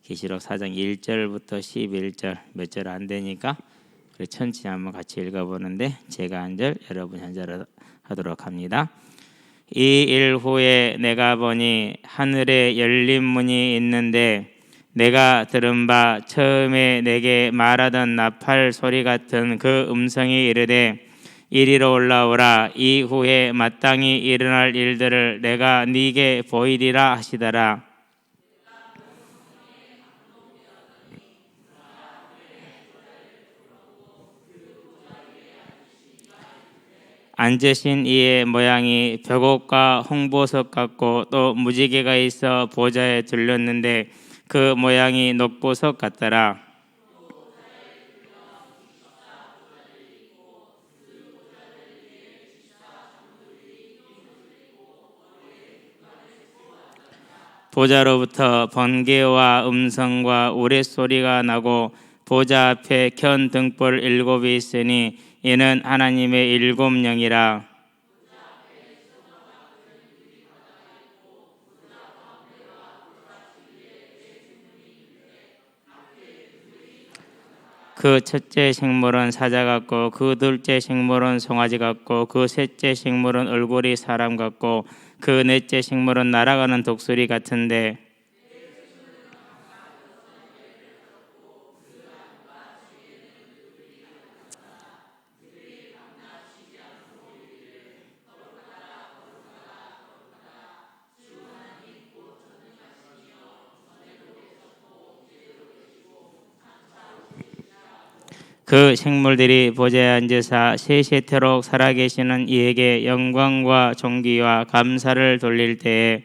계시록 4장 1절부터 11절 몇 절 안 되니까 천천히 한번 같이 읽어보는데 제가 한 절 여러분이 한 절 하도록 합니다. 이 일 후에 내가 보니 하늘에 열린 문이 있는데 내가 들은 바 처음에 내게 말하던 나팔 소리 같은 그 음성이 이르되 이리로 올라오라. 이후에 마땅히 일어날 일들을 내가 네게 보이리라 하시더라. 앉으신 이의 모양이 벽옥과 홍보석 같고 또 무지개가 있어 보좌에 둘렸는데 그 모양이 녹보석 같더라. 보좌로부터 번개와 음성과 우레소리가 나고 보좌 앞에 켠 등불 7이 있으니 이는 하나님의 7 영이라. 그 첫째 생물은 사자 같고 그 둘째 생물은 송아지 같고 그 셋째 생물은 얼굴이 사람 같고 그 넷째 생물은 날아가는 독수리 같은데 그 생물들이 보좌에 앉으사 세세토록 살아계시는 이에게 영광과 존귀와 감사를 돌릴 때에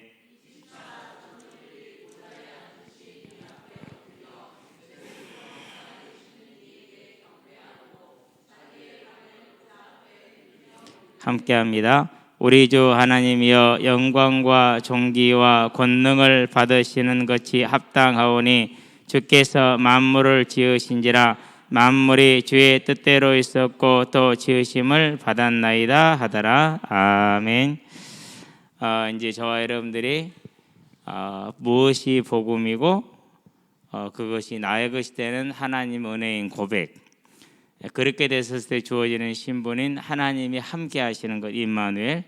함께합니다. 우리 주 하나님이여 영광과 존귀와 권능을 받으시는 것이 합당하오니 주께서 만물을 지으신지라 만물이 주의 뜻대로 있었고 또 지으심을 받았나이다 하더라. 아멘. 이제 저와 여러분들이 무엇이 복음이고 그것이 나의 것이 되는 하나님 은혜인 고백. 그렇게 됐을 때 주어지는 신분인 하나님이 함께 하시는 것 임마누엘.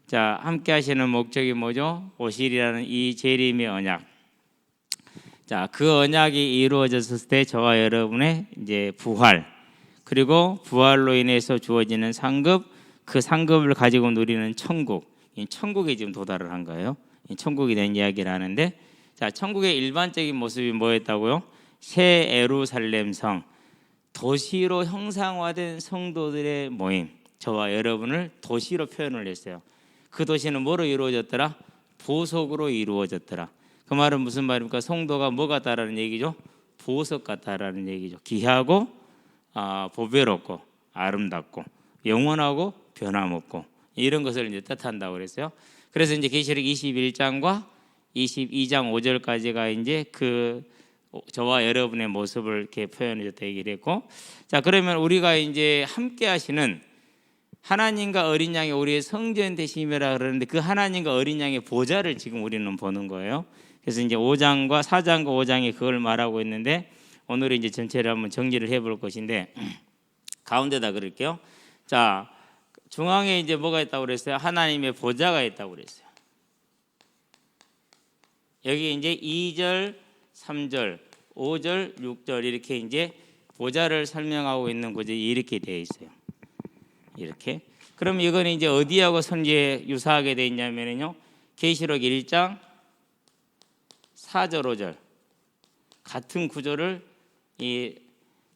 자, 함께 하시는 목적이 뭐죠? 오실이라는 이 재림의 언약. 자, 그 언약이 이루어졌을 때 저와 여러분의 이제 부활, 그리고 부활로 인해서 주어지는 상급, 그 상급을 가지고 누리는 천국. 이 천국에 지금 도달을 한 거예요. 이 천국에 대한 이야기를 하는데, 자, 천국의 일반적인 모습이 뭐였다고요? 새 예루살렘 성, 도시로 형상화된 성도들의 모임. 저와 여러분을 도시로 표현을 했어요. 그 도시는 뭐로 이루어졌더라? 보석으로 이루어졌더라. 그 말은 무슨 말입니까? 성도가 뭐 같다라는 얘기죠? 보석 같다라는 얘기죠. 귀하고 보배롭고 아름답고 영원하고 변함없고 이런 것을 이제 뜻한다고 그랬어요. 그래서 이제 계시록 21장과 22장 5절까지가 이제 그 저와 여러분의 모습을 이렇게 표현해줬다 얘기를 했고, 자, 그러면 우리가 이제 함께 하시는 하나님과 어린 양이 우리의 성전 되심이라 그러는데 그 하나님과 어린 양의 보좌를 지금 우리는 보는 거예요. 그래서 이제 4장과 5장이 그걸 말하고 있는데 오늘은 이제 전체를 한번 정리를 해볼 것인데 가운데다 그럴게요. 자, 중앙에 이제 뭐가 있다고 그랬어요? 하나님의 보좌가 있다고 그랬어요. 여기 이제 2절, 3절, 5절, 6절 이렇게 이제 보좌를 설명하고 있는 구절이 이렇게 되어 있어요. 이렇게. 그럼 이거는 이제 어디하고 선지에 유사하게 되어 있냐면요. 계시록 1장 4절, 5절 같은 구조를 이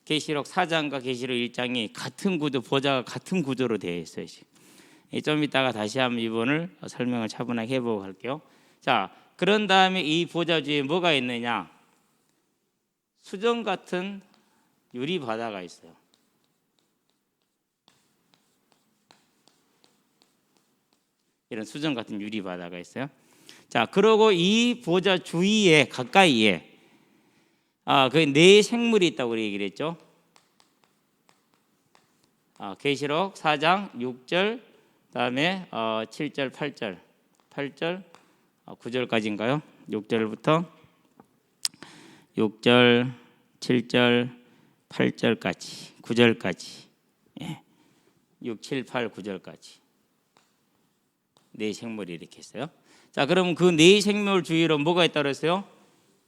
계시록 4장과 계시록 1장이 같은 구조, 보좌가 같은 구조로 되어 있어요. 좀 이따가 다시 한번 이번을 설명을 차분하게 해보고 할게요. 자, 그런 다음에 이 보좌 주위에 뭐가 있느냐? 수정 같은 유리 바다가 있어요. 이런 수정 같은 유리 바다가 있어요. 자, 그리고 이 보좌 주위에 가까이에 그 네 생물이 있다고 얘기를 했죠. 계시록 4장 6절, 그다음에 7절, 8절, 9절까지인가요? 6절부터 6절, 7절, 8절까지, 9절까지. 예. 6, 7, 8, 9절까지. 네 생물이 이렇게 있어요. 자, 그럼 그 네 생물 주위로 뭐가 있다고 그랬어요?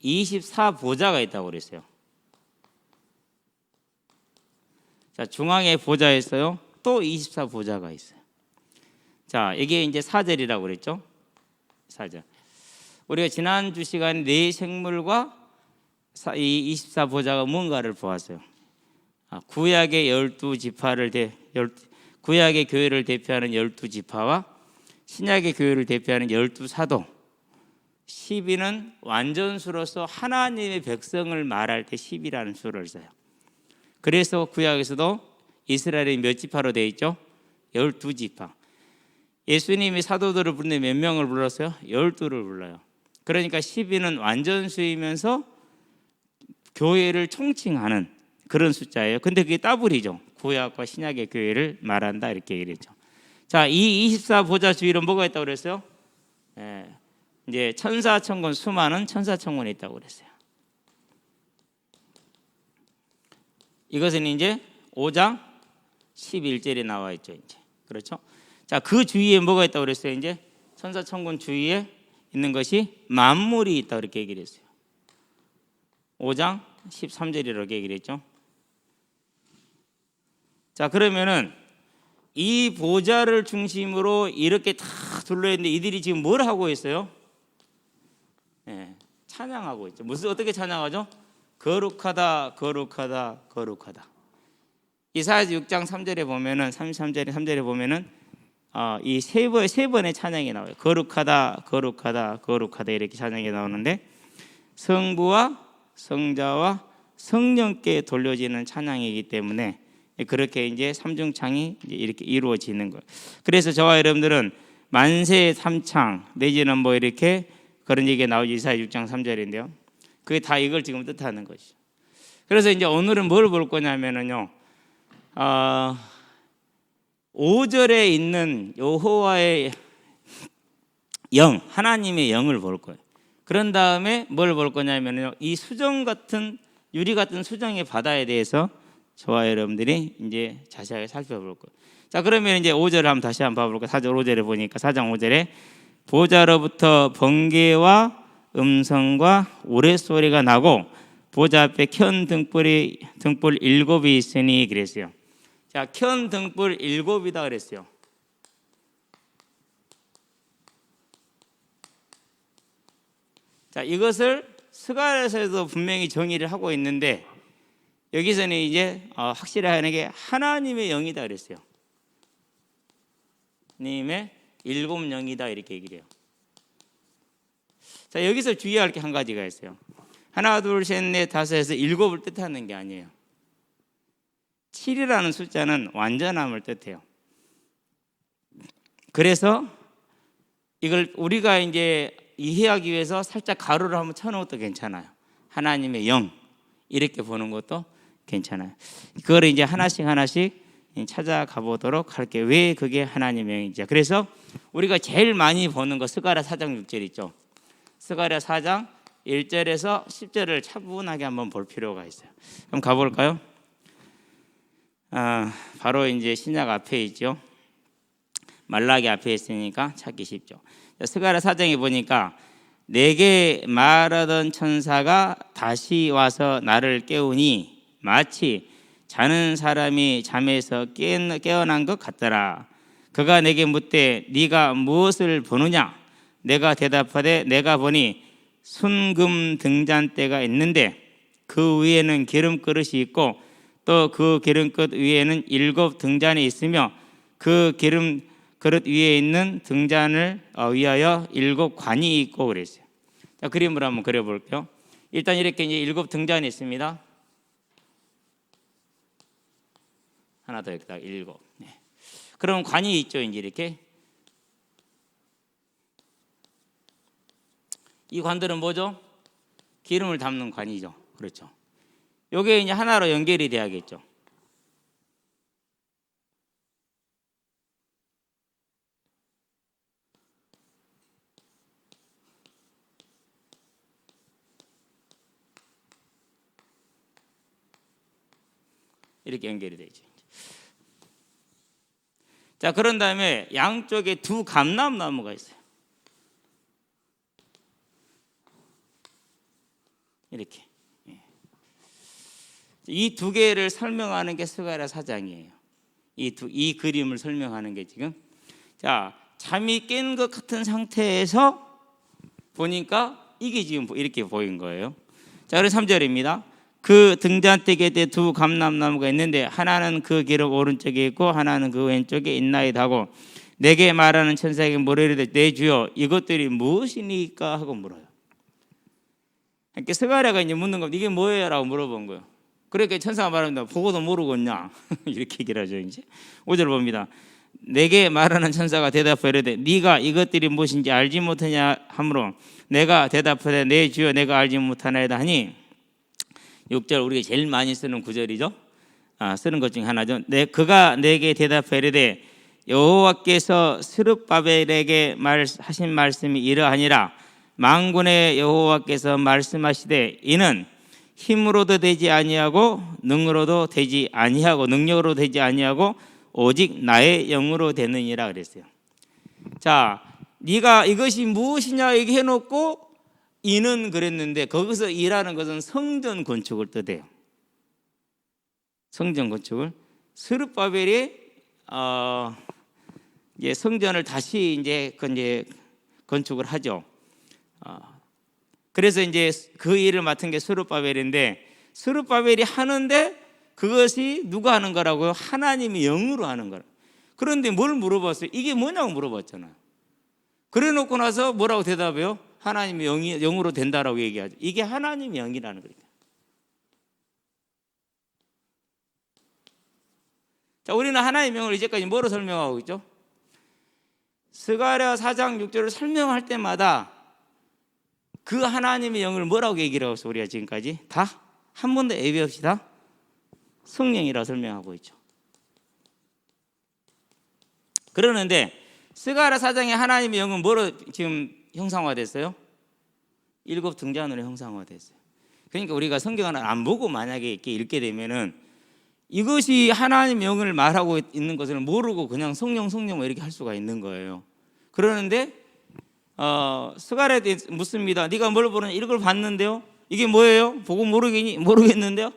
24보좌가 있다고 그랬어요. 자, 중앙에 보좌 있어요. 또 24보좌가 있어요. 자, 이게 이제 4절이라고 그랬죠? 4절. 우리가 지난주 시간에 네 생물과 이 24보좌가 뭔가를 보았어요. 구약의 12지파를 구약의 교회를 대표하는 12지파와 신약의 교회를 대표하는 12사도, 12는 완전수로서 하나님의 백성을 말할 때 10이라는 수를 써요. 그래서 구약에서도 이스라엘이 몇 지파로 되어 있죠? 12지파. 예수님이 사도들을 부르는데 몇 명을 불렀어요? 12를 불러요. 그러니까 12는 완전수이면서 교회를 총칭하는 그런 숫자예요. 근데 그게 더블이죠. 구약과 신약의 교회를 말한다 이렇게 얘기를 했죠. 자, 이 24보좌 주위로 뭐가 있다고 그랬어요? 이제 천사천군, 수많은 천사천군이 있다고 그랬어요. 이것은 이제 5장 11절에 나와 있죠. 이제 그렇죠? 자, 그 주위에 뭐가 있다고 그랬어요? 이제 천사천군 주위에 있는 것이 만물이 있다고 이렇게 얘기를 했어요. 5장 13절이라고 얘기를 했죠. 자, 그러면은 이 보좌를 중심으로 이렇게 다 둘러있는데 이들이 지금 뭘 하고 있어요? 찬양하고 있죠. 무슨 어떻게 찬양하죠? 거룩하다, 거룩하다, 거룩하다. 이사야 6장 3절에 보면은 33절에 3절에 보면은 이 세 번의 찬양이 나와요. 거룩하다, 거룩하다, 거룩하다 이렇게 찬양이 나오는데 성부와 성자와 성령께 돌려지는 찬양이기 때문에 그렇게 이제 삼중창이 이렇게 이루어지는 거예요. 그래서 저와 여러분들은 만세 삼창 내지는 뭐 이렇게 그런 얘기가 나오죠. 이사야 6장 3절인데요. 그게 다 이걸 지금 뜻하는 것이죠. 그래서 이제 오늘은 뭘 볼 거냐면은요. 5절에 있는 여호와의 영, 하나님의 영을 볼 거예요. 그런 다음에 뭘 볼 거냐면요. 이 수정 같은 유리 같은 수정의 바다에 대해서 저와 여러분들이 이제 자세하게 살펴볼 거예요. 자, 그러면 이제 5절을 한번 다시 한번 봐볼까요? 4절 5절에 보니까 4장 5절에 보좌로부터 번개와 음성과 우레소리가 나고 보좌 앞에 켠 등불 7이 있으니 그랬어요. 자, 켠 등불 7이다 그랬어요. 자, 이것을 스가랴서에도 분명히 정의를 하고 있는데 여기서는 이제 확실하게 게 하나님의 영이다 그랬어요. 님의 7영이다 이렇게 얘기를 해요. 자, 여기서 주의할 게 한 가지가 있어요. 하나, 둘, 셋, 넷, 다섯에서 7을 뜻하는 게 아니에요. 7이라는 숫자는 완전함을 뜻해요. 그래서 이걸 우리가 이제 이해하기 위해서 살짝 가로를 한번 쳐놓아도 괜찮아요. 하나님의 영 이렇게 보는 것도 괜찮아요. 그걸 이제 하나씩 찾아가 보도록 할게요. 왜 그게 하나님의 영인지. 그래서 우리가 제일 많이 보는 거 스가랴 4장 6절 있죠. 스가랴 4장 1절에서 10절을 차분하게 한번 볼 필요가 있어요. 그럼 가볼까요? 바로 이제 신약 앞에 있죠. 말라기 앞에 있으니까 찾기 쉽죠. 스가랴 4장에 보니까 내게 말하던 천사가 다시 와서 나를 깨우니 마치 자는 사람이 잠에서 깨어난 것 같더라. 그가 내게 묻되 네가 무엇을 보느냐? 내가 대답하되 내가 보니 순금 등잔대가 있는데 그 위에는 기름 그릇이 있고 또 그 기름그릇 위에는 7 등잔이 있으며 그 기름 그릇 위에 있는 등잔을 위하여 7 관이 있고 그랬어요. 자, 그림을 한번 그려볼게요. 일단 이렇게 이제 7 등잔이 있습니다. 하나 더 여기다 7. 네. 그럼 관이 있죠. 이제 이렇게 이 관들은 뭐죠? 기름을 담는 관이죠. 그렇죠. 요게 이제 하나로 연결이 돼야겠죠. 이렇게 연결이 되죠. 자, 그런 다음에 양쪽에 두 감람나무가 있어요. 이렇게. 이 두 개를 설명하는 게 스가랴 4장이에요. 이 그림을 설명하는 게 지금. 자, 잠이 깬 것 같은 상태에서 보니까 이게 지금 이렇게 보인 거예요. 자, 그래서 3절입니다. 그 등잔대에 두 감람나무가 있는데 하나는 그 기름 오른쪽에 있고 하나는 그 왼쪽에 있나이다 하고 내게 말하는 천사에게 물으리되 내 주여 이것들이 무엇이니까 하고 물어요. 그러니까 스가랴가 이제 묻는 겁니다. 이게 뭐예요? 라고 물어본 거예요. 그러니까 천사가 말합니다. 보고도 모르겠냐 이렇게 얘기를 하죠. 이제 5절 봅니다. 내게 말하는 천사가 대답하여 이르되 네가 이것들이 무엇인지 알지 못하냐 하므로 내가 대답하되 내 주여 내가 알지 못하나이다 하니 6절 우리가 제일 많이 쓰는 구절이죠. 쓰는 것 중에 하나죠. 그가 내게 대답하여 이르되 여호와께서 스룹바벨에게 하신 말씀이 이러하니라 만군의 여호와께서 말씀하시되 이는 힘으로도 되지 아니하고 능으로도 되지 아니하고 능력으로 되지 아니하고 오직 나의 영으로 되느니라 그랬어요. 자, 네가 이것이 무엇이냐 얘기해 놓고 이는 그랬는데 거기서 이라는 것은 성전 건축을 뜻해요. 성전 건축을 스룹바벨이 이제 성전을 다시 이제 건축을 하죠. 그래서 이제 그 일을 맡은 게 스룹바벨인데 스룹바벨이 하는데 그것이 누가 하는 거라고요? 하나님이 영으로 하는 거라. 그런데 뭘 물어봤어요? 이게 뭐냐고 물어봤잖아요. 그래 놓고 나서 뭐라고 대답해요? 하나님이 영으로 된다라고 얘기하죠. 이게 하나님의 영이라는 거예요. 자, 우리는 하나님의 영을 이제까지 뭐로 설명하고 있죠? 스가랴 4장 6절을 설명할 때마다 그 하나님의 영을 뭐라고 얘기를 하고 있어? 우리가 지금까지 다 한 번도 예외 없이 다 성령이라고 설명하고 있죠. 그러는데 스가랴 4장의 하나님의 영은 뭐로 지금 형상화됐어요? 7 등잔으로 형상화됐어요. 그러니까 우리가 성경을 안 보고 만약에 이렇게 읽게 되면은 이것이 하나님의 영을 말하고 있는 것을 모르고 그냥 성령 이렇게 할 수가 있는 거예요. 그러는데 스가랴에 묻습니다. 네가 뭘 보느냐? 이걸 봤는데요. 이게 뭐예요? 보고 모르겠는데요.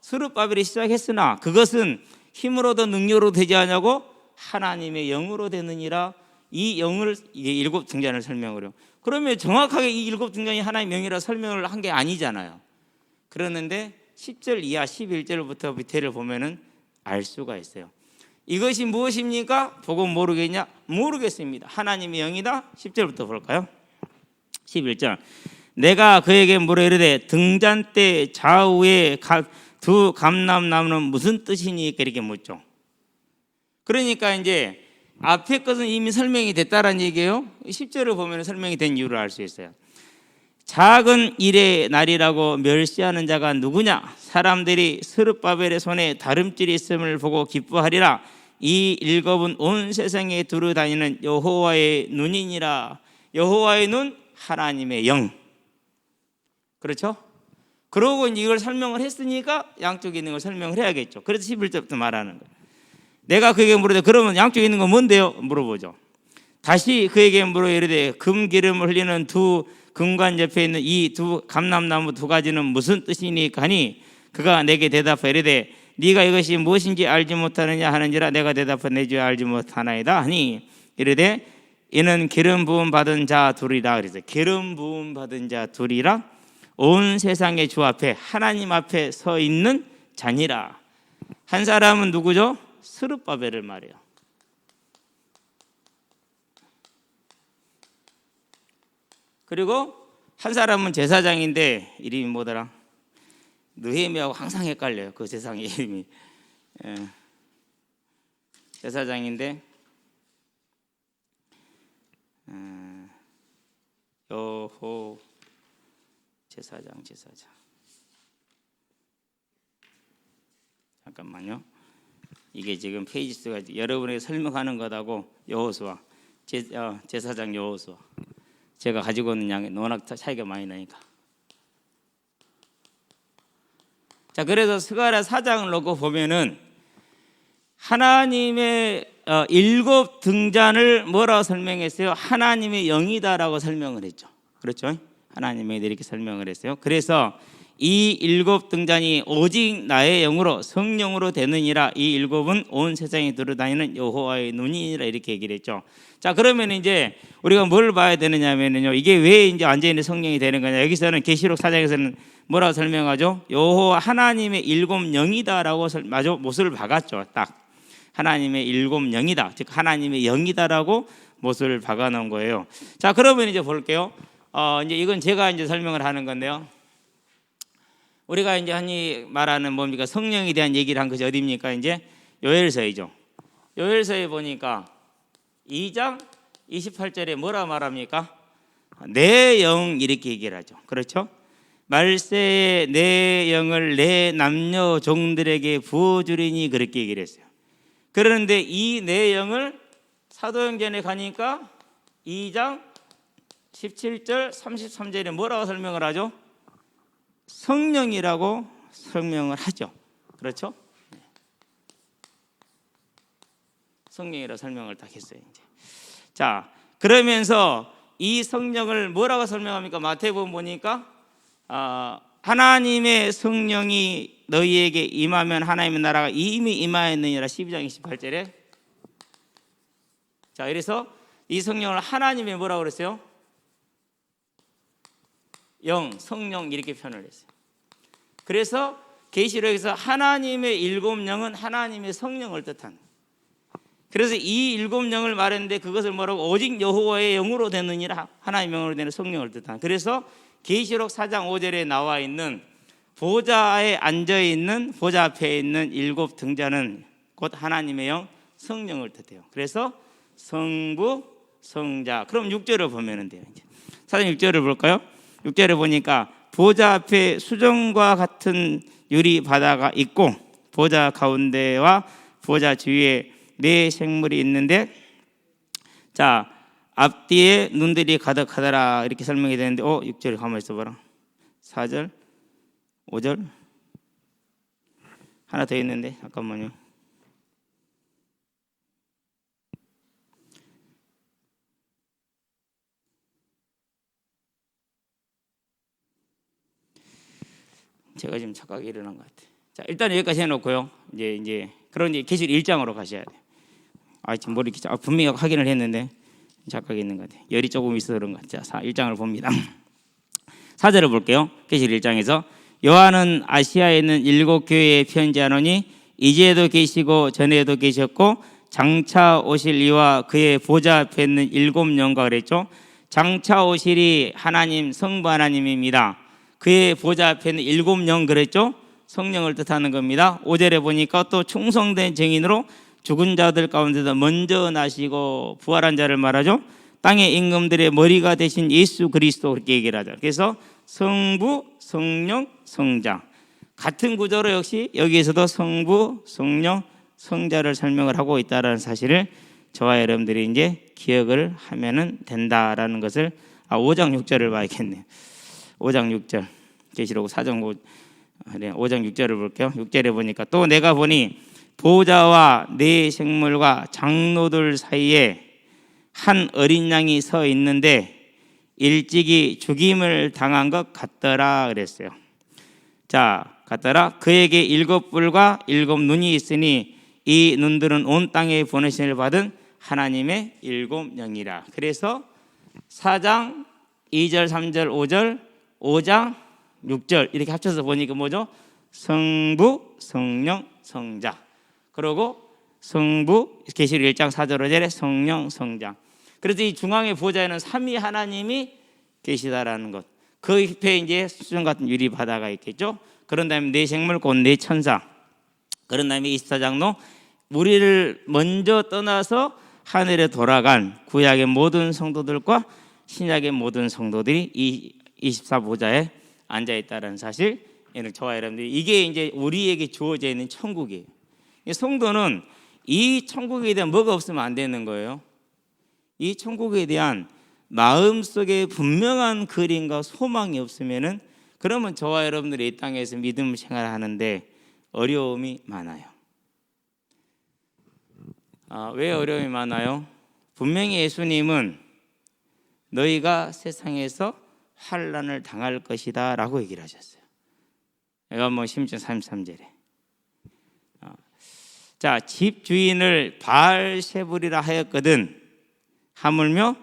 스룹바벨이 시작했으나 그것은 힘으로도 능력으로 되지 않냐고 하나님의 영으로 되느니라. 이 영을 이게 7 등잔을 설명을 해요. 그러면 정확하게 이 7 등잔이 하나님의 영이라 설명을 한 게 아니잖아요. 그러는데 10절 이하 11절부터 밑에를 보면은 알 수가 있어요. 이것이 무엇입니까? 보고 모르겠냐? 모르겠습니다. 하나님의 영이다. 10절부터 볼까요? 11절 내가 그에게 물어 이르되 등잔대 좌우에 두 감람나무는 무슨 뜻이니까 이렇게 묻죠. 그러니까 이제 앞에 것은 이미 설명이 됐다라는 얘기예요. 10절을 보면 설명이 된 이유를 알 수 있어요. 작은 일의 날이라고 멸시하는 자가 누구냐? 사람들이 스룹바벨의 손에 다름질이 있음을 보고 기뻐하리라. 이 일곱은 온 세상에 두루 다니는 여호와의 눈이니라. 여호와의 눈, 하나님의 영. 그렇죠? 그러고 이걸 설명을 했으니까 양쪽에 있는 걸 설명을 해야겠죠. 그래서 11절부터 말하는 거예요. 내가 그에게 물으되 그러면 양쪽에 있는 건 뭔데요? 물어보죠. 다시 그에게 물어 이르되 금기름을 흘리는 두 금관 옆에 있는 이 두 감람나무 두 가지는 무슨 뜻이니까 하니 그가 내게 대답하여 이르되 네가 이것이 무엇인지 알지 못하느냐 하는지라. 내가 대답하여 내 주여 알지 못하나이다 하니 이르되 이는 기름 부음 받은 자 둘이라. 그래서 기름 부음 받은 자 둘이라. 온 세상의 주 앞에 하나님 앞에 서 있는 자니라. 한 사람은 누구죠? 스룹바벨을 말해요. 그리고 한 사람은 제사장인데 이름이 뭐더라? 느헤미야하고 항상 헷갈려요. 그 세상의 이름이. 제사장인데 여호 제사장 잠깐만요. 이게 지금 페이지 수가 여러분에게 설명하는 것하고 여호수아 제사장 여호수아 제가 가지고 있는 양이 워낙 차이가 많이 나니까. 자, 그래서 스가랴 4장을 놓고 보면은 하나님의 일곱 등잔을 뭐라고 설명했어요? 하나님의 영이다라고 설명을 했죠. 그렇죠? 하나님의 이렇게 설명을 했어요. 그래서 이 일곱 등잔이 오직 나의 영으로 성령으로 되느니라. 이 일곱은 온 세상에 돌아다니는 여호와의 눈이니라 이렇게 얘기를 했죠. 자, 그러면 이제 우리가 뭘 봐야 되느냐면요, 이게 왜 이제 완전히 성령이 되는 거냐? 여기서는 계시록 4장에서는 뭐라고 설명하죠? 여호와 하나님의 일곱 영이다라고 마저 못을 박았죠. 딱 하나님의 일곱 영이다, 즉 하나님의 영이다라고 못을 박아 놓은 거예요. 자, 그러면 이제 볼게요. 이제 이건 제가 이제 설명을 하는 건데요. 우리가 이제 흔히 말하는 뭡니까? 성령에 대한 얘기를 한 것이 어디입니까? 이제 요엘서이죠. 요엘서에 보니까 2장 28절에 뭐라 말합니까? 내 영 이렇게 얘기를 하죠. 그렇죠? 말세에 내 영을 내 남녀 종들에게 부어주리니 그렇게 얘기를 했어요. 그런데 이 내 영을 사도행전에 가니까 2장 17절 33절에 뭐라고 설명을 하죠? 성령이라고 설명을 하죠. 그렇죠? 성령이라고 설명을 딱 했어요. 이제. 자, 그러면서 이 성령을 뭐라고 설명합니까? 마태복음 보니까 하나님의 성령이 너희에게 임하면 하나님의 나라가 이미 임하였느니라. 12장 28절에. 자, 그래서 이 성령을 하나님의 뭐라고 그랬어요? 영, 성령 이렇게 표현을 했어요. 그래서 계시록에서 하나님의 일곱 영은 하나님의 성령을 뜻한. 그래서 이 일곱 영을 말했는데 그것을 뭐라고? 오직 여호와의 영으로 되느니라. 하나님의 영으로 되는 성령을 뜻한. 그래서 계시록 4장 5절에 나와 있는 보좌에 앉아 있는 보좌 앞에 있는 일곱 등잔은 곧 하나님의 영, 성령을 뜻해요. 그래서 성부, 성자. 그럼 6절을 보면 돼요. 4장 6절을 볼까요? 6절에 보니까 보좌 앞에 수정과 같은 유리 바다가 있고 보좌 가운데와 보좌 주위에 네 생물이 있는데, 자, 앞뒤에 눈들이 가득하더라 이렇게 설명이 되는데 6절에 가만히 있어봐라. 4절 5절 하나 더 있는데 잠깐만요. 제가 지금 착각이 일어난 것 같아요. 자, 일단 여기까지 해놓고요. 이제 그런 계시록 1장으로 가셔야 돼요. 지금 머리 분명히 확인을 했는데 착각이 있는 것 같아요. 열이 조금 있어서 그런 것 같아요. 자, 1장을 봅니다. 4절을 볼게요. 계시록 1장에서 요한은 아시아에 있는 7 교회에 편지하노니 이제도 계시고 전에도 계셨고 장차 오실 이와 그의 보좌 앞에 있는 7 영과 그랬죠. 장차 오실이 하나님, 성부 하나님입니다. 그의 보좌 앞에 있는 7 영 그랬죠. 성령을 뜻하는 겁니다. 5절에 보니까 또 충성된 증인으로 죽은 자들 가운데서 먼저 나시고 부활한 자를 말하죠. 땅의 임금들의 머리가 되신 예수 그리스도 그렇게 얘기를 하죠. 그래서 성부, 성령, 성자 같은 구조로 역시 여기에서도 성부, 성령, 성자를 설명을 하고 있다는 사실을 저와 여러분들이 이제 기억을 하면은 된다라는 것을 5장 6절을 봐야겠네요. 5장 6절 계시록 4장 5장 6절을 볼게요. 6절에 보니까 또 내가 보니 보좌와 네 생물과 장로들 사이에 한 어린 양이 서 있는데 일찍이 죽임을 당한 것 같더라 그랬어요. 자, 같더라. 그에게 7뿔과 7 눈이 있으니 이 눈들은 온 땅에 보내심을 받은 하나님의 7 영이라. 그래서 4장 2절 3절 5절 5장 6절 이렇게 합쳐서 보니까 뭐죠? 성부, 성령, 성자. 그리고 성부 계시록 1장 4절 5절에 성령, 성자. 그래서 이 중앙의 보좌에는 삼위 하나님이 계시다라는 것. 그 옆에 이제 수정 같은 유리 바다가 있겠죠. 그런 다음에 네 생물 곧 네 천사. 그런 다음에 24장로 우리를 먼저 떠나서 하늘에 돌아간 구약의 모든 성도들과 신약의 모든 성도들이 이 24보좌에 앉아 있다는 사실. 저와 여러분들이 이게 이제 우리에게 주어져 있는 천국이에요. 성도는 이 천국에 대한 뭐가 없으면 안 되는 거예요. 이 천국에 대한 마음속에 분명한 그림과 소망이 없으면은 그러면 저와 여러분들이 이 땅에서 믿음 생활을 하는데 어려움이 많아요. 왜 어려움이 많아요? 분명히 예수님은 너희가 세상에서 환난을 당할 것이다 라고 얘기를 하셨어요. 요한복음 16장 33절에. 자, 집 주인을 바알세불이라 하였거든 하물며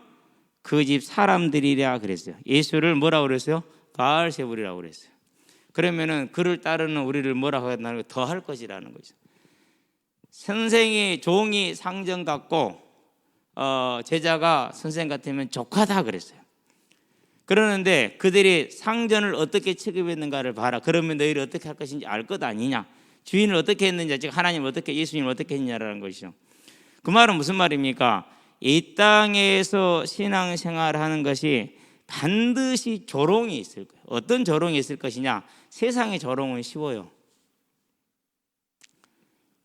그 집 사람들이라 그랬어요. 예수를 뭐라고 그랬어요? 바알세불이라고 그랬어요. 그러면은 그를 따르는 우리를 뭐라고 하나요? 더 할 것이라는 거죠. 선생이 종이 상전 같고 제자가 선생 같으면 조카다 그랬어요. 그러는데 그들이 상전을 어떻게 취급했는가를 봐라. 그러면 너희를 어떻게 할 것인지 알 것 아니냐. 주인을 어떻게 했는지, 즉 하나님을 어떻게, 예수님을 어떻게 했냐라는 것이죠. 그 말은 무슨 말입니까? 이 땅에서 신앙생활하는 것이 반드시 조롱이 있을 거예요. 어떤 조롱이 있을 것이냐? 세상의 조롱은 쉬워요.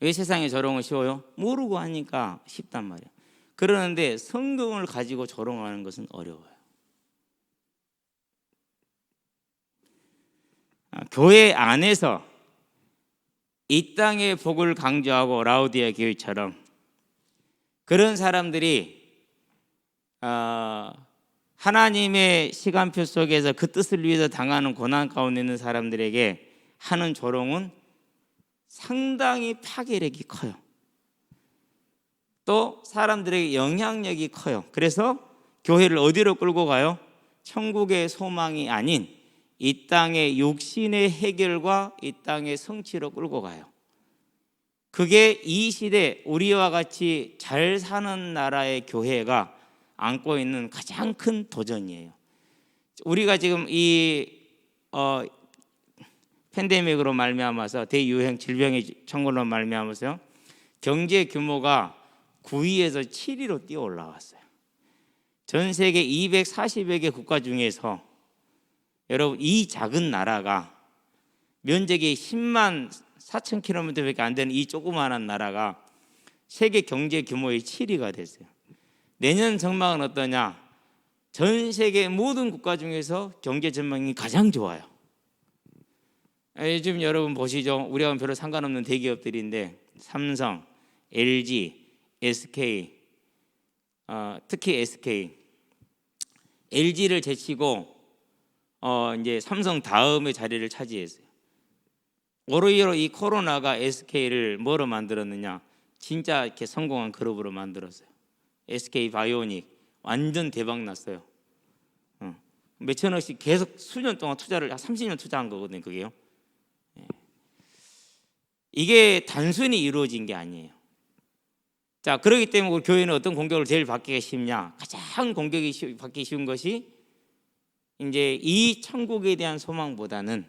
왜 세상의 조롱은 쉬워요? 모르고 하니까 쉽단 말이에요. 그러는데 성경을 가지고 조롱하는 것은 어려워요. 교회 안에서 이 땅의 복을 강조하고 라우디아 교회처럼 그런 사람들이 하나님의 시간표 속에서 그 뜻을 위해서 당하는 고난 가운데 있는 사람들에게 하는 조롱은 상당히 파괴력이 커요. 또 사람들에게 영향력이 커요. 그래서 교회를 어디로 끌고 가요? 천국의 소망이 아닌 이 땅의 육신의 해결과 이 땅의 성취로 끌고 가요. 그게 이 시대 우리와 같이 잘 사는 나라의 교회가 안고 있는 가장 큰 도전이에요. 우리가 지금 이 팬데믹으로 말미암아서 대유행 질병의 청구로 말미암아서 경제 규모가 9위에서 7위로 뛰어 올라왔어요. 전 세계 240여 개 국가 중에서 여러분 이 작은 나라가 면적이 10만 4천 킬로미터밖에 안 되는 이 조그마한 나라가 세계 경제 규모의 7위가 됐어요. 내년 전망은 어떠냐? 전 세계 모든 국가 중에서 경제 전망이 가장 좋아요. 요즘 여러분 보시죠. 우리하고는 별로 상관없는 대기업들인데 삼성, LG, SK, 특히 SK, LG를 제치고 이제 삼성 다음의 자리를 차지했어요. 오히려 이 코로나가 SK를 뭐로 만들었느냐? 진짜 이렇게 성공한 그룹으로 만들었어요. SK 바이오닉 완전 대박 났어요. 몇천억씩 계속 수년 동안 투자를 30년 투자한 거거든요. 그게요. 이게 단순히 이루어진 게 아니에요. 자, 그렇기 때문에 우리 교회는 어떤 공격을 제일 받기가 쉽냐? 가장 공격이 받기 쉬운 것이 이제 이 천국에 대한 소망보다는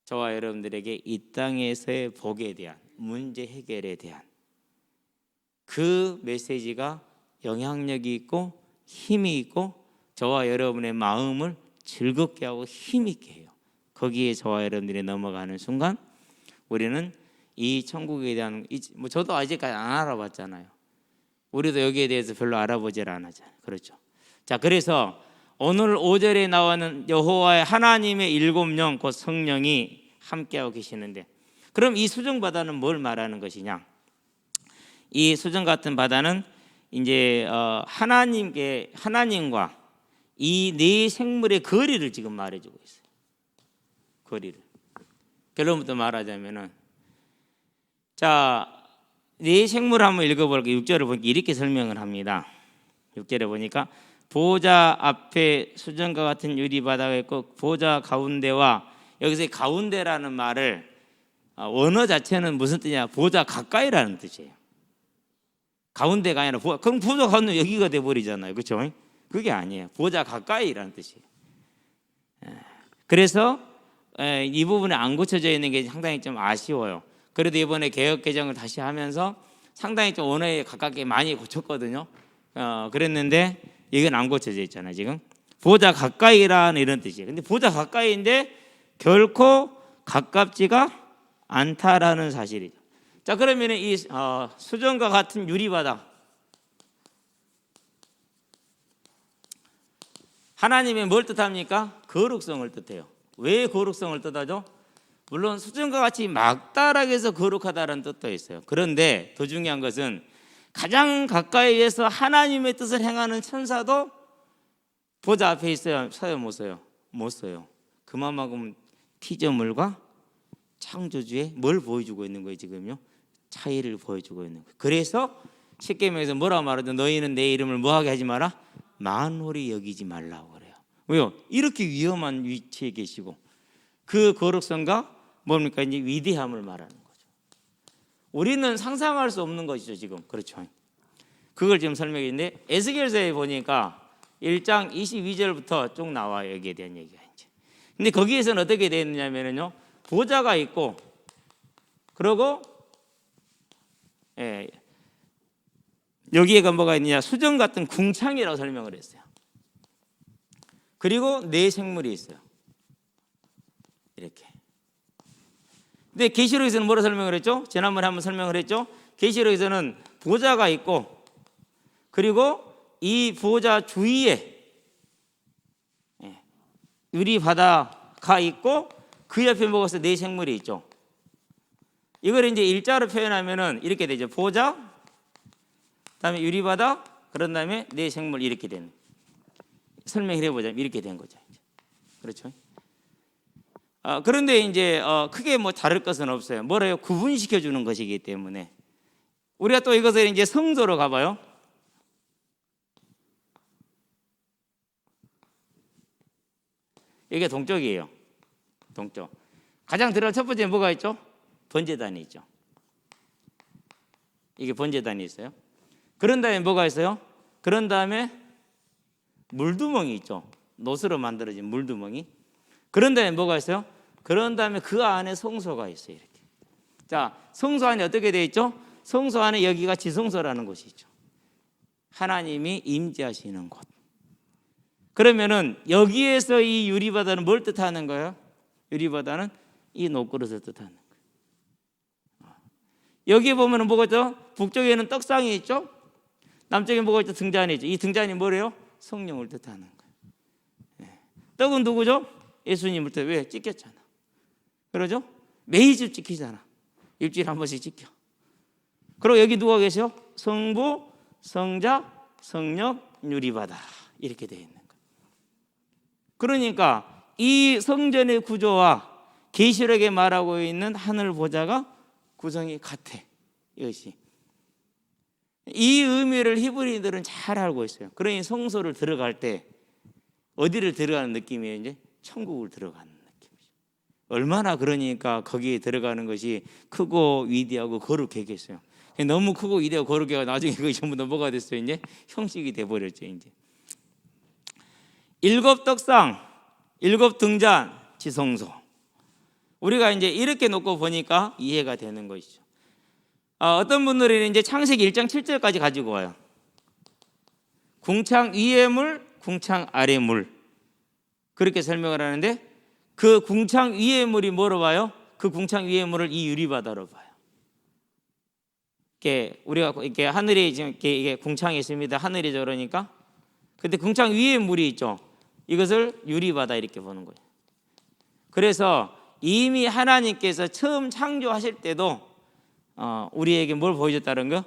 저와 여러분들에게 이 땅에서의 복에 대한 문제 해결에 대한 그 메시지가 영향력이 있고 힘이 있고 저와 여러분의 마음을 즐겁게 하고 힘있게 해요. 거기에 저와 여러분들이 넘어가는 순간 우리는 이 천국에 대한 저도 아직까지 안 알아봤잖아요. 우리도 여기에 대해서 별로 알아보질 않았잖아요. 그렇죠? 자, 그래서 오늘 5절에 나오는 여호와의 하나님의 일곱 영 곧 성령이 함께하고 계시는데 그럼 이 수정 바다는 뭘 말하는 것이냐? 이 수정 같은 바다는 이제 하나님과 이 네 생물의 거리를 지금 말해주고 있어요. 거리를. 결론부터 말하자면은 자, 네 생물 한번 읽어볼게요. 6절을 보니까 이렇게 설명을 합니다. 6절에 보니까 보좌 앞에 수정과 같은 유리바다가 있고 보좌 가운데와 여기서 가운데라는 말을 원어 자체는 무슨 뜻이냐? 보좌 가까이라는 뜻이에요. 가운데가 아니라 그럼 보좌 가운데 여기가 돼버리잖아요. 그렇죠? 그게 아니에요. 보좌 가까이라는 뜻이에요. 그래서 이 부분에 안 고쳐져 있는 게 상당히 좀 아쉬워요. 그래도 이번에 개혁 개정을 다시 하면서 상당히 좀 원어에 가깝게 많이 고쳤거든요. 그랬는데 이건 안 고쳐져 있잖아요. 지금 보좌 가까이라는 이런 뜻이에요. 근데 보좌 가까이인데 결코 가깝지가 않다라는 사실이죠. 자, 그러면 이 수정과 같은 유리바다 하나님의 뭘 뜻합니까? 거룩성을 뜻해요. 왜 거룩성을 뜻하죠? 물론 수정과 같이 막다락에서 거룩하다는 뜻도 있어요. 그런데 더 중요한 것은 가장 가까이에서 하나님의 뜻을 행하는 천사도 보좌 앞에 있어야 써요, 못 써요? 못 써요. 그만큼 피조물과 창조주의 뭘 보여주고 있는 거예요, 지금요? 차이를 보여주고 있는 거예요. 그래서 십계명에서 뭐라 말하죠? 너희는 내 이름을 뭐하게 하지 마라? 만홀히 여기지 말라고 그래요. 왜요? 이렇게 위험한 위치에 계시고 그 거룩성과 뭡니까? 이제 위대함을 말하는 거죠. 우리는 상상할 수 없는 것이죠, 지금. 그렇죠. 그걸 지금 설명했는데 에스겔서에 보니까 1장 22절부터 쭉 나와요. 여기에 대한 얘기가 이제. 근데 거기에서는 어떻게 되어 있느냐면요, 보좌가 있고, 그리고 여기에가 뭐가 있느냐, 수정 같은 궁창이라고 설명을 했어요. 그리고 네 생물이 있어요. 이렇게. 근데 계시록에서는 뭐라 설명을 했죠? 지난번에 한번 설명을 했죠? 계시록에서는 보좌가 있고, 그리고 이 보좌 주위에 유리바다가 있고, 그 옆에 뭐가 있어요? 네 생물이 있죠. 이걸 이제 일자로 표현하면은 이렇게 되죠. 보좌, 그다음에 유리바다, 그런 다음에 네 생물, 이렇게 되는. 설명을 해보자면 이렇게 된 거죠. 그렇죠? 그런데 이제 크게 뭐 다를 것은 없어요. 뭐래요? 구분시켜 주는 것이기 때문에. 우리가 또 이것을 이제 성소로 가봐요. 이게 동쪽이에요. 동쪽. 가장 들어간 첫 번째 뭐가 있죠? 번제단이 있죠. 이게 번제단이 있어요. 그런 다음에 뭐가 있어요? 그런 다음에 물두멍이 있죠. 노스로 만들어진 물두멍이. 그런 다음에 뭐가 있어요? 그런 다음에 그 안에 성소가 있어요. 이렇게. 자, 성소 안에 어떻게 되어 있죠? 성소 안에 여기가 지성소라는 곳이 있죠. 하나님이 임재하시는 곳. 그러면은 여기에서 이 유리바다는 뭘 뜻하는 거예요? 유리바다는 이 녹그릇을 뜻하는 거예요. 여기에 보면은 뭐가 있죠? 북쪽에는 떡상이 있죠? 남쪽에 뭐가 있죠? 등잔이 있죠. 이 등잔이 뭐래요? 성령을 뜻하는 거예요. 떡은 누구죠? 예수님을 뜻. 왜? 찍혔잖아. 그러죠? 매주 찍히잖아. 일주일에 한 번씩 찍혀. 그리고 여기 누가 계셔? 성부, 성자, 성령, 유리바다. 이렇게 되어 있는 거예요. 그러니까 이 성전의 구조와 계시록에 말하고 있는 하늘 보좌가 구성이 같아. 이것이. 이 의미를 히브리인들은 잘 알고 있어요. 그러니 성소를 들어갈 때 어디를 들어가는 느낌이에요? 이제 천국을 들어가는 느낌이죠. 얼마나 그러니까 거기에 들어가는 것이 크고 위대하고 거룩했겠어요. 너무 크고 위대하고 거룩해가 나중에 그게 전부 다 뭐가 됐어요? 이제 형식이 돼버렸죠. 이제 7 떡상, 7 등잔, 지성소. 우리가 이제 이렇게 놓고 보니까 이해가 되는 것이죠. 어떤 분들은 이제 창세기 1장 7절까지 가지고 와요. 궁창 위의 물, 궁창 아래 물. 그렇게 설명을 하는데 그 궁창 위의 물이 뭐로 봐요? 그 궁창 위의 물을 이 유리바다로 봐요. 이렇게 우리가 이렇게 하늘이 지금 이게 궁창이 있습니다. 하늘이 저러니까. 근데 궁창 위에 물이 있죠. 이것을 유리바다 이렇게 보는 거예요. 그래서 이미 하나님께서 처음 창조하실 때도 우리에게 뭘 보여줬다는 거?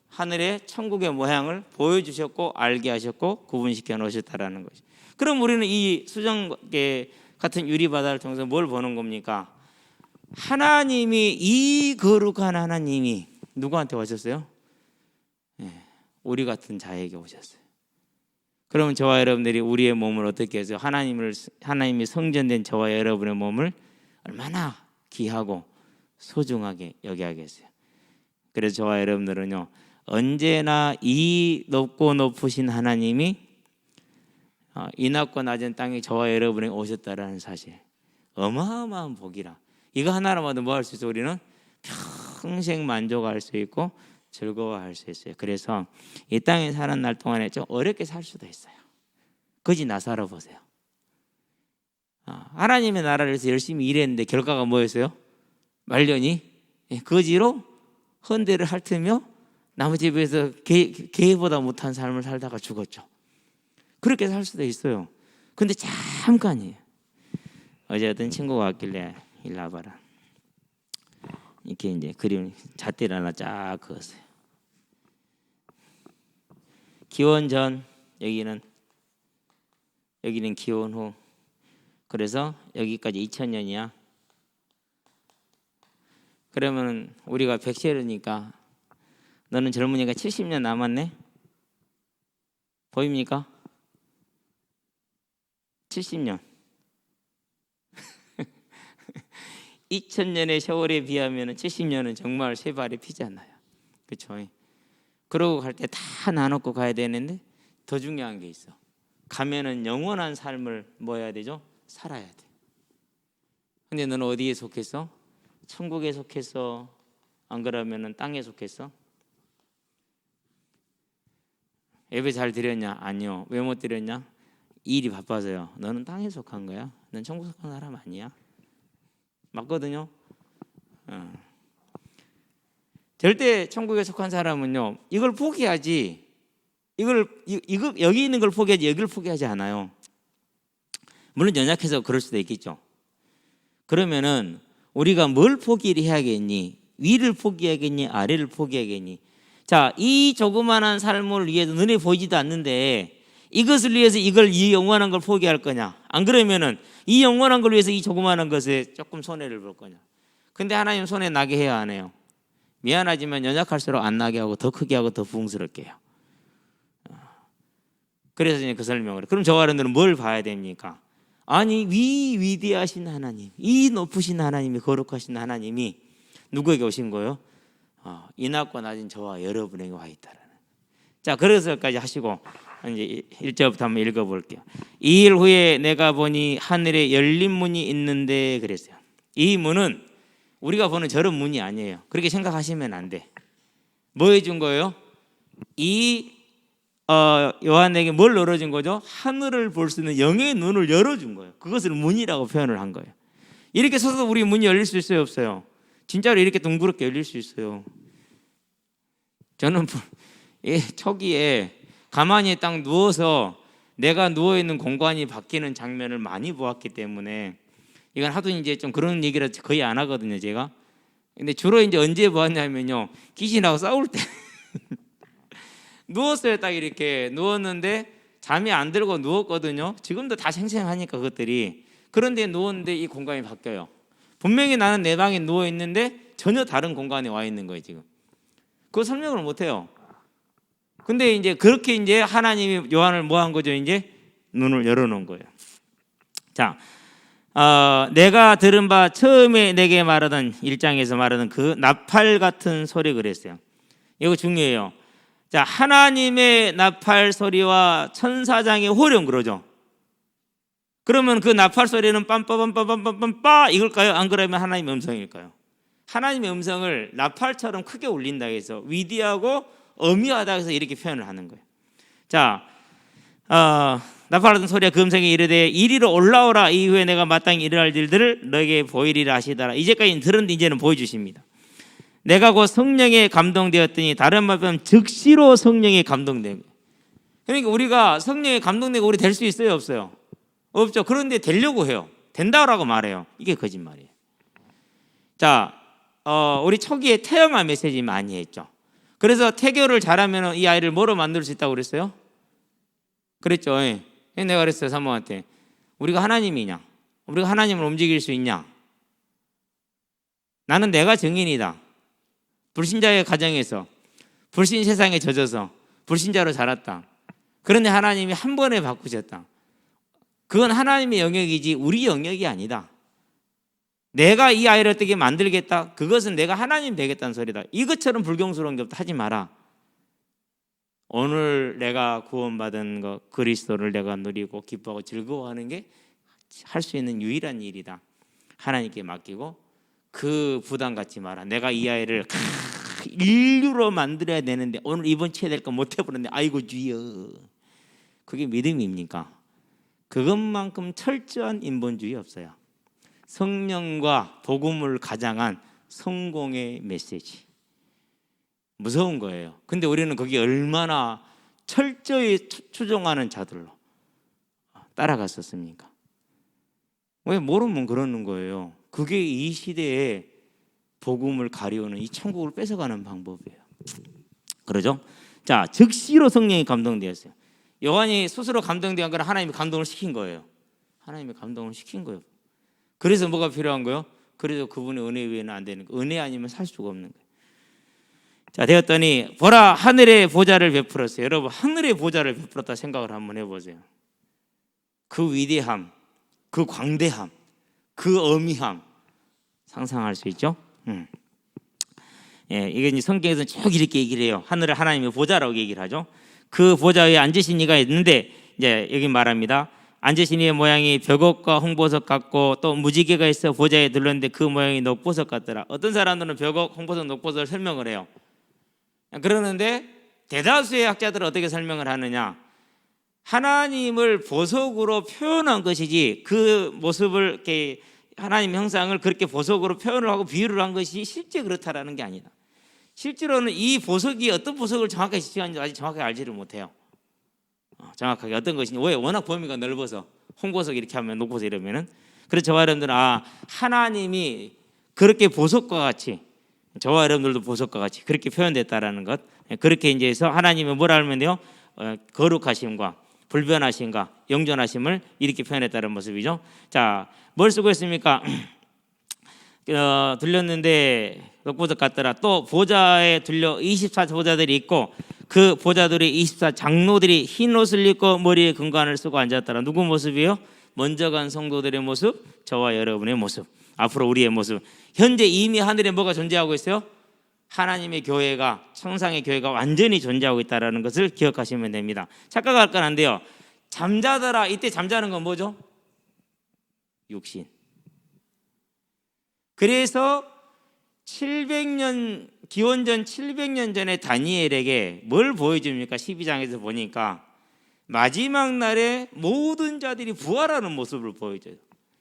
하늘의 천국의 모양을 보여주셨고 알게 하셨고 구분시켜 놓으셨다라는 것이. 그럼 우리는 이 수정 같은 유리바다를 통해서 뭘 보는 겁니까? 하나님이, 이 거룩한 하나님이 누구한테 오셨어요? 우리 같은 자에게 오셨어요. 그러면 저와 여러분들이 우리의 몸을 어떻게 해서 하나님이 성전된 저와 여러분의 몸을 얼마나 귀하고 소중하게 여겨야겠어요. 그래서 저와 여러분들은요, 언제나 이 높고 높으신 하나님이 이 낮고 낮은 땅에 저와 여러분에게 오셨다라는 사실, 어마어마한 복이라. 이거 하나로마도 뭐 할 수 있어요? 우리는 평생 만족할 수 있고 즐거워할 수 있어요. 그래서 이 땅에 사는 날 동안에 좀 어렵게 살 수도 있어요. 거지 나 살아보세요. 하나님의 나라를 위해서 열심히 일했는데 결과가 뭐였어요? 말년이 거지로 헌대를 핥으며 나무 집에서 개보다 못한 삶을 살다가 죽었죠. 그렇게 살 수도 있어요. 근데 잠깐이에요. 어제 어떤 친구가 왔길래 일로 와봐라. 이렇게 이제 그림 잣대를 하나 쫙 그었어요. 기원 전, 여기는 기원 후. 그래서 여기까지 2000년이야. 그러면 우리가 100세니까 너는 젊으니까 70년 남았네. 보입니까? 70년. 2000년의 세월에 비하면 70년은 정말 세 발의 피잖아요. 그렇죠? 그러고 갈 때 다 나눠고 가야 되는데 더 중요한 게 있어. 가면은 영원한 삶을 뭐 해야 되죠? 살아야 돼. 근데 너는 어디에 속했어? 천국에 속했어? 안 그러면은 땅에 속했어? 예배 잘 드렸냐? 아니요. 왜 못 드렸냐? 일이 바빠서요. 너는 땅에 속한 거야. 넌 천국 속한 사람 아니야. 맞거든요. 절대 천국에 속한 사람은요, 이걸 포기하지. 이거 여기 있는 걸 포기하지 여기를 포기하지 않아요. 물론 연약해서 그럴 수도 있겠죠. 그러면은 우리가 뭘 포기를 해야겠니? 위를 포기하겠니? 아래를 포기하겠니? 자, 이 조그마한 삶을 위해서 눈에 보이지도 않는데 이것을 위해서 이 영원한 걸 포기할 거냐? 안 그러면은 이 영원한 걸 위해서 이 조그마한 것에 조금 손해를 볼 거냐? 근데 하나님 손해 나게 해야 안 해요. 미안하지만 연약할수록 안 나게 하고 더 크게 하고 더 부흥스럽게 해요. 그래서 이제 그 설명을. 그럼 저 어른들은 뭘 봐야 됩니까? 아니, 위대하신 하나님, 이 높으신 하나님이, 거룩하신 하나님이 누구에게 오신 거예요? 이 낮고 낮은 저와 여러분에게 와 있다라는. 자, 그래서까지 하시고 이제 1절부터 한번 읽어볼게요. 2일 후에 내가 보니 하늘에 열린 문이 있는데 그랬어요. 이 문은 우리가 보는 저런 문이 아니에요. 그렇게 생각하시면 안 돼. 뭐 해준 거예요? 요한에게 뭘 열어준 거죠? 하늘을 볼 수 있는 영의 눈을 열어준 거예요. 그것을 문이라고 표현을 한 거예요. 이렇게 서서 우리 문이 열릴 수 있어요, 없어요? 진짜로 이렇게 둥그렇게 열릴 수 있어요. 저는 초기에 가만히 딱 누워서 내가 누워있는 공간이 바뀌는 장면을 많이 보았기 때문에 이건 하도 이제 좀 그런 얘기를 거의 안 하거든요, 제가. 근데 주로 이제 언제 보았냐면요, 귀신하고 싸울 때 누웠어요. 딱 이렇게 누웠는데 잠이 안 들고 누웠거든요. 지금도 다 생생하니까 그것들이. 그런데 누웠는데 이 공간이 바뀌어요. 분명히 나는 내 방에 누워 있는데 전혀 다른 공간에 와 있는 거예요, 지금. 그거 설명을 못 해요. 근데 이제 그렇게 이제 하나님이 요한을 뭐 한 거죠? 이제 눈을 열어놓은 거예요. 자, 내가 들은 바 처음에 내게 말하던 1장에서 말하던 그 나팔 같은 소리 그랬어요. 이거 중요해요. 자, 하나님의 나팔 소리와 천사장의 호령 그러죠. 그러면 그 나팔 소리는 빰빠빰빠빰빰빰빠 이걸까요? 안 그러면 하나님의 음성일까요? 하나님의 음성을 나팔처럼 크게 울린다 해서 위대하고 어미하다 해서 이렇게 표현을 하는 거예요. 자, 나팔 같은 소리가 그 음성에 이르되 이리로 올라오라. 이후에 내가 마땅히 일어날 일들을 너에게 보이리라 하시더라. 이제까지는 들었는데 이제는 보여주십니다. 내가 곧 성령에 감동되었더니, 다른 말로 하면 즉시로 성령에 감동된 거예요. 그러니까 우리가 성령에 감동되고 우리 될 수 있어요, 없어요? 없죠. 그런데 되려고 해요. 된다라고 말해요. 이게 거짓말이에요. 자, 우리 초기에 태영아 메시지 많이 했죠. 그래서 태교를 잘하면 이 아이를 뭐로 만들 수 있다고 그랬어요? 그랬죠. 내가 그랬어요, 사모한테. 우리가 하나님이냐? 우리가 하나님을 움직일 수 있냐? 나는 내가 증인이다. 불신자의 가정에서, 불신 세상에 젖어서 불신자로 자랐다. 그런데 하나님이 한 번에 바꾸셨다. 그건 하나님의 영역이지 우리 영역이 아니다. 내가 이 아이를 어떻게 만들겠다. 그것은 내가 하나님 되겠다는 소리다. 이것처럼 불경스러운 것도 하지 마라. 오늘 내가 구원받은 것, 그리스도를 내가 누리고 기뻐하고 즐거워하는 게 할 수 있는 유일한 일이다. 하나님께 맡기고 그 부담 갖지 마라. 내가 이 아이를 인류로 만들어야 되는데 오늘 이번 주에 될 거 못 해버렸네. 아이고 주여. 그게 믿음입니까? 그것만큼 철저한 인본주의 없어요. 성령과 복음을 가장한 성공의 메시지. 무서운 거예요. 근데 우리는 거기에 얼마나 철저히 추종하는 자들로 따라갔었습니까? 왜 모르면 그러는 거예요. 그게 이 시대에 복음을 가려는 이 천국을 뺏어가는 방법이에요. 그러죠? 자, 즉시로 성령이 감동되었어요. 요한이 스스로 감동된 건 하나님이 감동을 시킨 거예요. 하나님이 감동을 시킨 거예요. 그래서 뭐가 필요한 거예요? 그래서 그분의 은혜 외에는 안 되는 거예요. 은혜 아니면 살 수가 없는 거예요. 자, 되었더니 보라, 하늘의 보좌를 베풀었어요. 여러분, 하늘의 보좌를 베풀었다 생각을 한번 해보세요. 그 위대함, 그 광대함, 그 어미함 상상할 수 있죠? 예, 이게 이제 성경에서는 쭉 이렇게 얘기를 해요. 하늘을 하나님의 보좌라고 얘기를 하죠. 그 보좌 위에 앉으신 이가 있는데, 이제 여기 말합니다. 앉으신 이의 모양이 벽옥과 홍보석 같고 또 무지개가 있어 보좌에 둘렀는데 그 모양이 녹보석 같더라. 어떤 사람들은 벽옥, 홍보석, 녹보석을 설명을 해요. 그러는데 대다수의 학자들은 어떻게 설명을 하느냐? 하나님을 보석으로 표현한 것이지 그 모습을 이렇게 하나님의 형상을 그렇게 보석으로 표현을 하고 비유를 한 것이 실제 그렇다라는 게 아니다. 실제로는 이 보석이 어떤 보석을 정확하게 지칭하는지 아직 정확하게 알지를 못해요. 정확하게 어떤 것인지. 왜? 워낙 범위가 넓어서 홍보석 이렇게 하면 녹보석 이러면은. 그래서 저와 여러분들은 하나님이 그렇게 보석과 같이, 저와 여러분들도 보석과 같이 그렇게 표현됐다라는 것. 그렇게 이제 해서 하나님은 뭐라 하면 돼요? 거룩하심과 불변하심과 영존하심을 이렇게 표현했다는 모습이죠. 자, 뭘 쓰고 있습니까? 들렸는데 녹보석 같더라. 또 보좌에 들려 24보좌들이 있고 그 보좌들이 24장로들이 흰 옷을 입고 머리에 금관을 쓰고 앉았더라. 누구 모습이에요? 먼저 간 성도들의 모습, 저와 여러분의 모습, 앞으로 우리의 모습. 현재 이미 하늘에 뭐가 존재하고 있어요? 하나님의 교회가, 천상의 교회가 완전히 존재하고 있다는 것을 기억하시면 됩니다. 착각할 건 안 돼요. 잠자더라. 이때 잠자는 건 뭐죠? 육신. 그래서 700년 기원전 700년 전에 다니엘에게 뭘 보여줍니까? 12장에서 보니까 마지막 날에 모든 자들이 부활하는 모습을 보여줘요.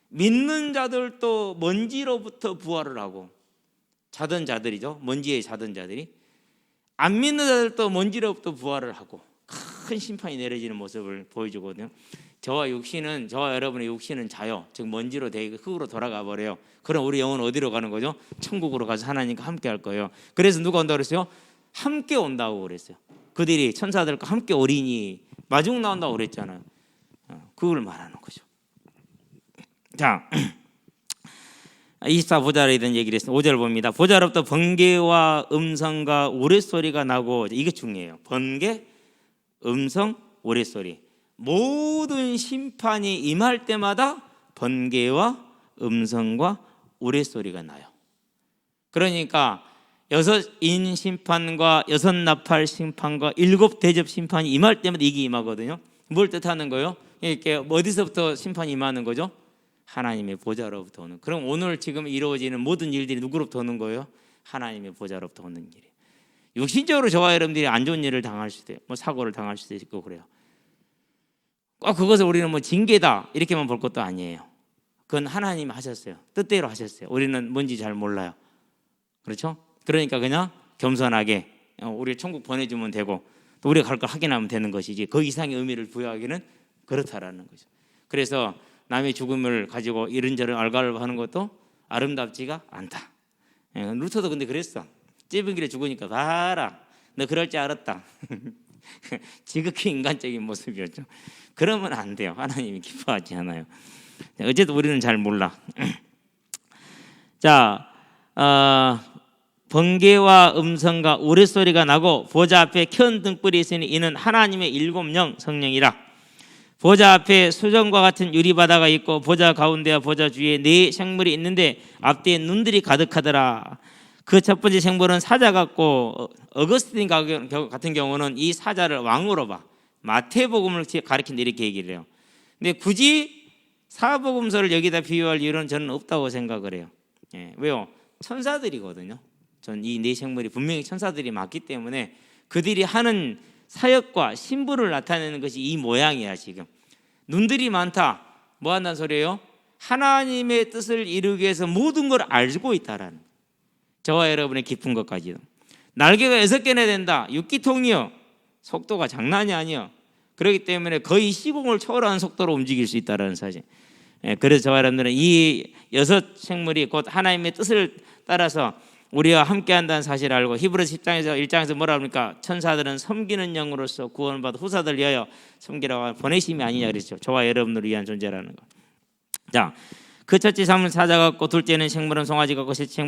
믿는 자들도 먼지로부터 부활을 하고, 자던 자들이죠. 먼지에 자던 자들이. 안 믿는 자들도 먼지로부터 부활을 하고 큰 심판이 내려지는 모습을 보여주거든요. 저와 여러분의 육신은 자요. 즉 먼지로 되고 흙으로 돌아가 버려요. 그럼 우리 영혼은 어디로 가는 거죠? 천국으로 가서 하나님과 함께 할 거예요. 그래서 누가 온다고 그랬어요? 함께 온다고 그랬어요. 그들이 천사들과 함께 오리니 마중 나온다고 그랬잖아요. 그걸 말하는 거죠. 자, 24보좌에 대한 얘기를 했습니다. 5절 봅니다. 보좌로부터 번개와 음성과 우레소리가 나고, 이게 중요해요. 번개, 음성, 우레소리. 모든 심판이 임할 때마다 번개와 음성과 우레소리가 나요. 그러니까 6인 심판과 6나팔 심판과 7대접 심판이 임할 때마다 이게 임하거든요. 뭘 뜻하는 거예요? 이렇게 어디서부터 심판이 임하는 거죠? 하나님의 보좌로부터 오는. 그럼 오늘 지금 이루어지는 모든 일들이 누구로부터 오는 거예요? 하나님의 보좌로부터 오는 일이에요. 육신적으로 저와 여러분들이 안 좋은 일을 당할 수도 있고, 사고를 당할 수도 있고 그래요. 그것을 우리는 징계다 이렇게만 볼 것도 아니에요. 그건 하나님이 하셨어요. 뜻대로 하셨어요. 우리는 뭔지 잘 몰라요. 그렇죠? 그러니까 그냥 겸손하게 우리 천국 보내주면 되고 또 우리가 갈 걸 확인하면 되는 것이지 그 이상의 의미를 부여하기는 그렇다라는 거죠. 그래서 남의 죽음을 가지고 이런저런 알갈하는 것도 아름답지가 않다. 루터도 근데 그랬어. 짧은 길에 죽으니까 봐라, 너 그럴 줄 알았다. 지극히 인간적인 모습이었죠. 그러면 안 돼요. 하나님이 기뻐하지 않아요. 어쨌든 우리는 잘 몰라. 자, 번개와 음성과 우레소리가 나고 보좌 앞에 큰 등불이 있으니 이는 하나님의 7영 성령이라. 보좌 앞에 수정과 같은 유리바다가 있고 보좌 가운데와 보좌 주위에 4 생물이 있는데 앞뒤에 눈들이 가득하더라. 그 첫 번째 생물은 사자 같고, 어거스틴 같은 경우는 이 사자를 왕으로 봐. 마태복음을 가리킨다 이렇게 얘기를 해요. 근데 굳이 사복음서를 여기다 비유할 이유는 저는 없다고 생각을 해요. 왜요? 천사들이거든요. 전 이 4 생물이 분명히 천사들이 맞기 때문에 그들이 하는 사역과 신분을 나타내는 것이 이 모양이야. 지금 눈들이 많다, 뭐 한다는 소리예요? 하나님의 뜻을 이루기 위해서 모든 걸 알고 있다라는, 저와 여러분의 깊은 것까지도. 날개가 6개나 된다. 6기통이요. 속도가 장난이 아니요. 그렇기 때문에 거의 시공을 초월하는 속도로 움직일 수 있다는 사실. 그래서 저와 여러분들은 이 6 생물이 곧 하나님의 뜻을 따라서 우리와 함께한다는 사실을 알고, 히브리서 1장에서 뭐라 합니까? 천사들은 섬기는 영으로서 구원받아 후사들 위하여 섬기라고 보내심이 아니냐 그랬죠. 저와 여러분들을 위한 존재라는 거. 자, 그 첫째 생물은 사자 같고, 둘째는 생물은 송아지 같고, 셋째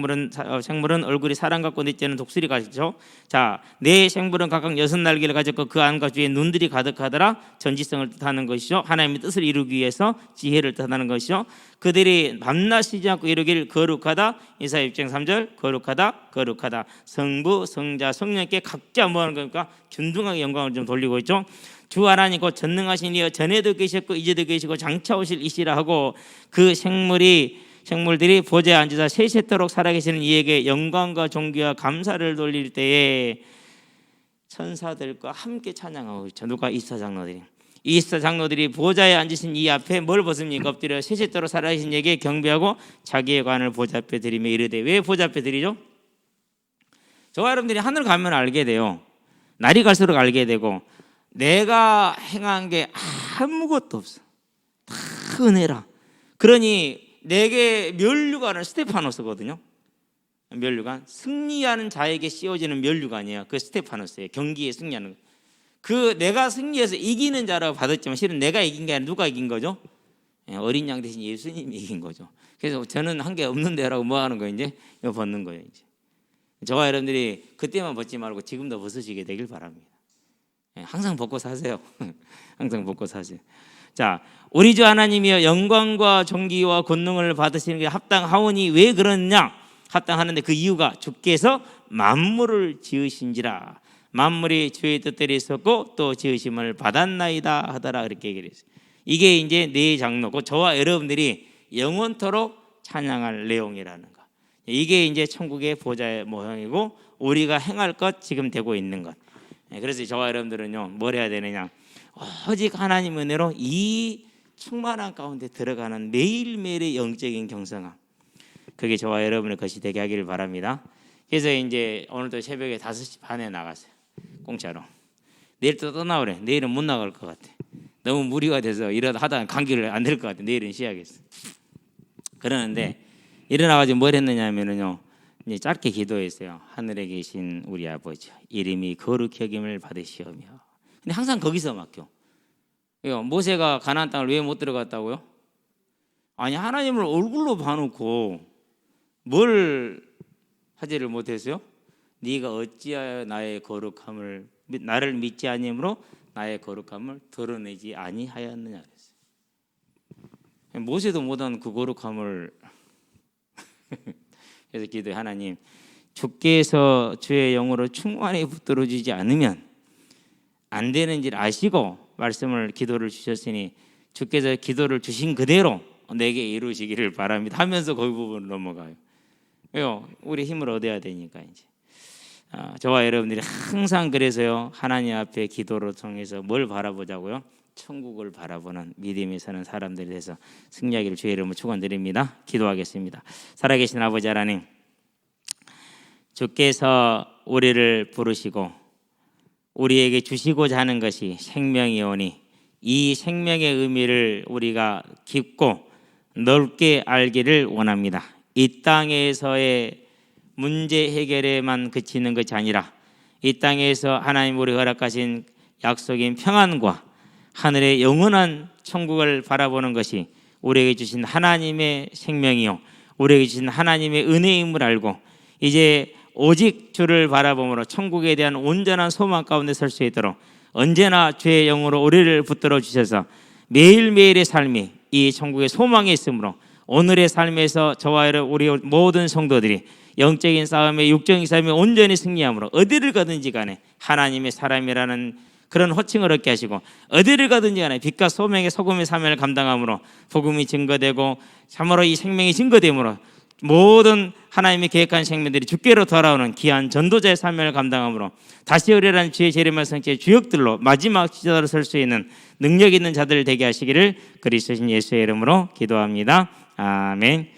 생물은 얼굴이 사람 같고, 넷째는 독수리 같죠. 자, 네 생물은 각각 6 날개를 가졌고 그 안과 주위에 눈들이 가득하더라. 전지성을 뜻하는 것이죠. 하나님의 뜻을 이루기 위해서 지혜를 뜻하는 것이죠. 그들이 밤낮 쉬지 않고 이루길 거룩하다. 이사야 6장 3절 거룩하다 거룩하다. 성부 성자 성령께 각자 뭐 하는 겁니까? 균등하게 영광을 좀 돌리고 있죠. 주 하나님 곧 전능하신 이여 전에도 계셨고 이제도 계시고 장차 오실 이시라 하고, 그 생물들이 보좌에 앉으사 세세토록 살아계시는 이에게 영광과 존귀와 감사를 돌릴 때에 천사들과 함께 찬양하고 있죠. 누가? 이스라 장로들이. 이스라 장로들이 보좌에 앉으신 이 앞에 뭘 벗습니까? 엎드려 세세토록 살아계신 이에게 경배하고 자기의 관을 보좌 앞에 드리며 이르되. 왜 보좌 앞에 드리죠? 저와 여러분들이 하늘 가면 알게 돼요. 날이 갈수록 알게 되고, 내가 행한 게 아무것도 없어. 다 은혜라. 그러니 내게 면류관은 스테파노스거든요. 면류관, 승리하는 자에게 씌워지는 면류관이에요. 그 스테파노스예요. 경기에 승리하는 거. 그 내가 승리해서 이기는 자라고 받았지만 실은 내가 이긴 게 아니라 누가 이긴 거죠? 어린 양 대신 예수님이 이긴 거죠. 그래서 저는 한 게 없는데라고 뭐 하는 거예요? 이제 이거 벗는 거예요. 이제 저와 여러분들이 그때만 벗지 말고 지금도 벗으시게 되길 바랍니다. 항상 벗고 사세요. 항상 벗고 사세요. 자, 우리 주 하나님이여 영광과 존귀와 권능을 받으시는 게 합당하오니. 왜 그러냐? 합당하는데 그 이유가 주께서 만물을 지으신지라. 만물이 주의 뜻대로 있었고 또 지으심을 받았나이다 하더라. 그렇게 얘기를 했어요. 이게 이제 네 장로고 저와 여러분들이 영원토록 찬양할 내용이라는 거. 이게 이제 천국의 보좌의 모형이고 우리가 행할 것 지금 되고 있는 것. 그래서 저와 여러분들은요, 뭘 해야 되느냐? 오직 하나님 은혜로 이 충만한 가운데 들어가는 매일매일의 영적인 경성함, 그게 저와 여러분의 것이 되게 하기를 바랍니다. 그래서 이제 오늘도 새벽에 5시 반에 나갔어요. 공짜로. 내일 또 떠나오래. 내일은 못 나갈 것 같아. 너무 무리가 돼서 이러다 하다가 감기를 안 될 것 같아. 내일은 쉬어야겠어. 그러는데 일어나가지고 뭘 했느냐 하면은요, 이제 짧게 기도했어요. 하늘에 계신 우리 아버지, 이름이 거룩히 여김을 받으시오며. 근데 항상 거기서 막혀. 모세가 가나안 땅을 왜 못 들어갔다고요? 아니, 하나님을 얼굴로 봐놓고 뭘 하지를 못했어요? 네가 어찌하여 나의 거룩함을, 나를 믿지 아니므로 나의 거룩함을 드러내지 아니하였느냐 그랬어요. 모세도 못한 그 거룩함을 그래서 기도해. 하나님, 주께서 주의 영으로 충만히 붙들어 주지 않으면 안 되는 줄 아시고 말씀을, 기도를 주셨으니 주께서 기도를 주신 그대로 내게 이루시기를 바랍니다 하면서 거기 부분을 넘어가요. 왜요? 우리 힘을 얻어야 되니까. 이제 저와 여러분들이 항상 그래서요, 하나님 앞에 기도를 통해서 뭘 바라보자고요? 천국을 바라보는 믿음이 사는 사람들이 돼서 승리하기를 주의 이름으로 축원드립니다. 기도하겠습니다. 살아계신 아버지 하나님, 주께서 우리를 부르시고 우리에게 주시고자 하는 것이 생명이오니 이 생명의 의미를 우리가 깊고 넓게 알기를 원합니다. 이 땅에서의 문제 해결에만 그치는 것이 아니라 이 땅에서 하나님 우리 허락하신 약속인 평안과 하늘의 영원한 천국을 바라보는 것이 우리에게 주신 하나님의 생명이요, 우리에게 주신 하나님의 은혜임을 알고 이제 오직 주를 바라봄으로 천국에 대한 온전한 소망 가운데 설 수 있도록 언제나 주의 영으로 우리를 붙들어 주셔서 매일매일의 삶이 이 천국의 소망이 있으므로 오늘의 삶에서 저와 우리 모든 성도들이 영적인 싸움에 육적인 싸움에 온전히 승리함으로 어디를 가든지 간에 하나님의 사람이라는 그런 호칭을 얻게 하시고 어디를 가든지 간에 빛과 소명의 소금의 사명을 감당함으로 복음이 증거되고 참으로 이 생명이 증거되므로 모든 하나님이 계획한 생명들이 주께로 돌아오는 귀한 전도자의 사명을 감당함으로 다시 의뢰라는 주의 재림의 성취의 주역들로 마지막 지도자로 설 수 있는 능력 있는 자들 되게 하시기를 그리스도신 예수의 이름으로 기도합니다. 아멘.